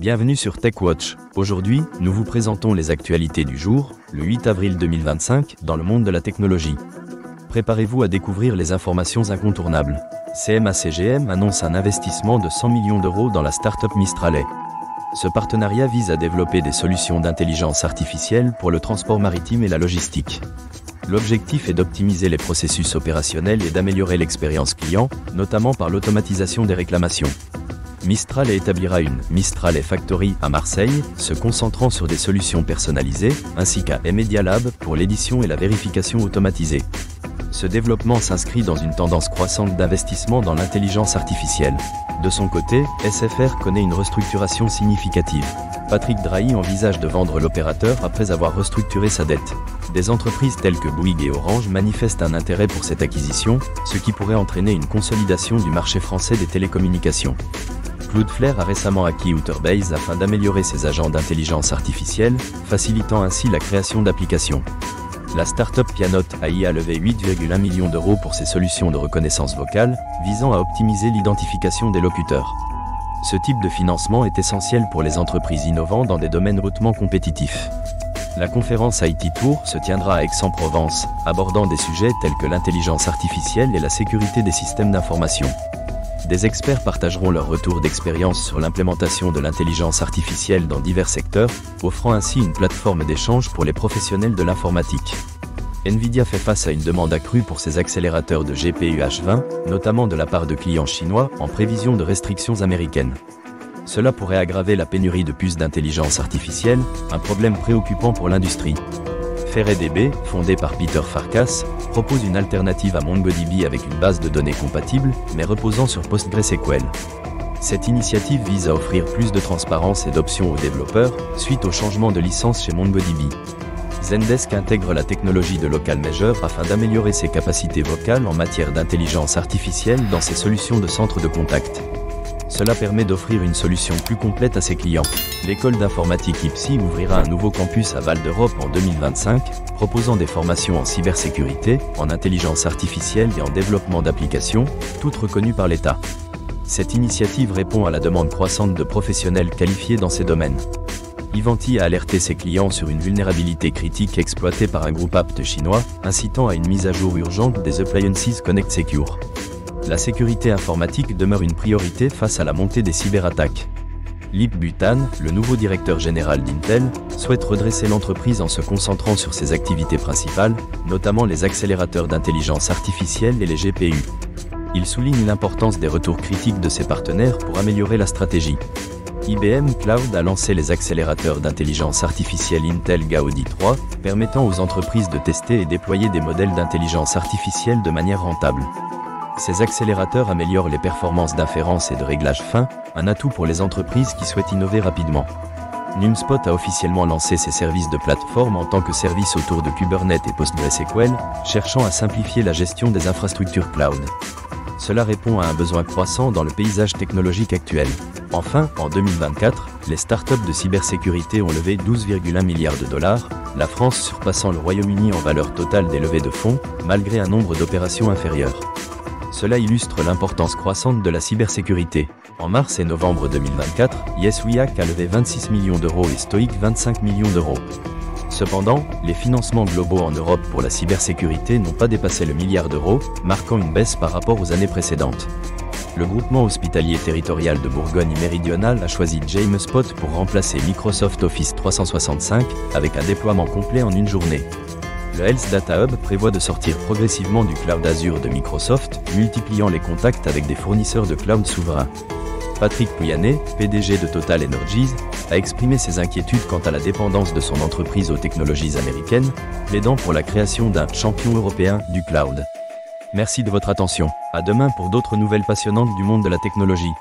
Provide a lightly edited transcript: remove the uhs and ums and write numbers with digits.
Bienvenue sur TechWatch. Aujourd'hui, nous vous présentons les actualités du jour, le 8 avril 2025, dans le monde de la technologie. Préparez-vous à découvrir les informations incontournables. CMA-CGM annonce un investissement de 100 millions d'euros dans la start-up Mistral AI. Ce partenariat vise à développer des solutions d'intelligence artificielle pour le transport maritime et la logistique. L'objectif est d'optimiser les processus opérationnels et d'améliorer l'expérience client, notamment par l'automatisation des réclamations. Mistral AI établira une Mistral AI Factory à Marseille, se concentrant sur des solutions personnalisées, ainsi qu'un Media Lab pour l'édition et la vérification automatisée. Ce développement s'inscrit dans une tendance croissante d'investissement dans l'intelligence artificielle. De son côté, SFR connaît une restructuration significative. Patrick Drahi envisage de vendre l'opérateur après avoir restructuré sa dette. Des entreprises telles que Bouygues et Orange manifestent un intérêt pour cette acquisition, ce qui pourrait entraîner une consolidation du marché français des télécommunications. Cloudflare a récemment acquis Outerbase afin d'améliorer ses agents d'intelligence artificielle, facilitant ainsi la création d'applications. La start-up Pianote AI a levé 8,1 millions d'euros pour ses solutions de reconnaissance vocale, visant à optimiser l'identification des locuteurs. Ce type de financement est essentiel pour les entreprises innovant dans des domaines hautement compétitifs. La conférence IT Tour se tiendra à Aix-en-Provence, abordant des sujets tels que l'intelligence artificielle et la sécurité des systèmes d'information. Des experts partageront leur retour d'expérience sur l'implémentation de l'intelligence artificielle dans divers secteurs, offrant ainsi une plateforme d'échange pour les professionnels de l'informatique. Nvidia fait face à une demande accrue pour ses accélérateurs de GPU H20, notamment de la part de clients chinois, en prévision de restrictions américaines. Cela pourrait aggraver la pénurie de puces d'intelligence artificielle, un problème préoccupant pour l'industrie. FairyDB, fondé par Peter Farkas, propose une alternative à MongoDB avec une base de données compatible, mais reposant sur PostgreSQL. Cette initiative vise à offrir plus de transparence et d'options aux développeurs, suite au changement de licence chez MongoDB. Zendesk intègre la technologie de Local Measure afin d'améliorer ses capacités vocales en matière d'intelligence artificielle dans ses solutions de centre de contact. Cela permet d'offrir une solution plus complète à ses clients. L'école d'informatique IPSI ouvrira un nouveau campus à Val d'Europe en 2025, proposant des formations en cybersécurité, en intelligence artificielle et en développement d'applications, toutes reconnues par l'État. Cette initiative répond à la demande croissante de professionnels qualifiés dans ces domaines. Ivanti a alerté ses clients sur une vulnérabilité critique exploitée par un groupe apt chinois, incitant à une mise à jour urgente des appliances Connect Secure. La sécurité informatique demeure une priorité face à la montée des cyberattaques. Lip Bhutan, le nouveau directeur général d'Intel, souhaite redresser l'entreprise en se concentrant sur ses activités principales, notamment les accélérateurs d'intelligence artificielle et les GPU. Il souligne l'importance des retours critiques de ses partenaires pour améliorer la stratégie. IBM Cloud a lancé les accélérateurs d'intelligence artificielle Intel Gaudi 3, permettant aux entreprises de tester et déployer des modèles d'intelligence artificielle de manière rentable. Ces accélérateurs améliorent les performances d'inférence et de réglage fin, un atout pour les entreprises qui souhaitent innover rapidement. NumSpot a officiellement lancé ses services de plateforme en tant que service autour de Kubernetes et PostgreSQL, cherchant à simplifier la gestion des infrastructures cloud. Cela répond à un besoin croissant dans le paysage technologique actuel. Enfin, en 2024, les startups de cybersécurité ont levé 12,1 milliards de dollars, la France surpassant le Royaume-Uni en valeur totale des levées de fonds, malgré un nombre d'opérations inférieur. Cela illustre l'importance croissante de la cybersécurité. En mars et novembre 2024, YesWeHack a levé 26 millions d'euros et Stoic 25 millions d'euros. Cependant, les financements globaux en Europe pour la cybersécurité n'ont pas dépassé le milliard d'euros, marquant une baisse par rapport aux années précédentes. Le groupement hospitalier territorial de Bourgogne méridionale a choisi JameSpot pour remplacer Microsoft Office 365, avec un déploiement complet en une journée. Le Health Data Hub prévoit de sortir progressivement du cloud Azure de Microsoft, multipliant les contacts avec des fournisseurs de cloud souverains. Patrick Pouyanné, PDG de Total Energies, a exprimé ses inquiétudes quant à la dépendance de son entreprise aux technologies américaines, plaidant pour la création d'un champion européen du cloud. Merci de votre attention. À demain pour d'autres nouvelles passionnantes du monde de la technologie.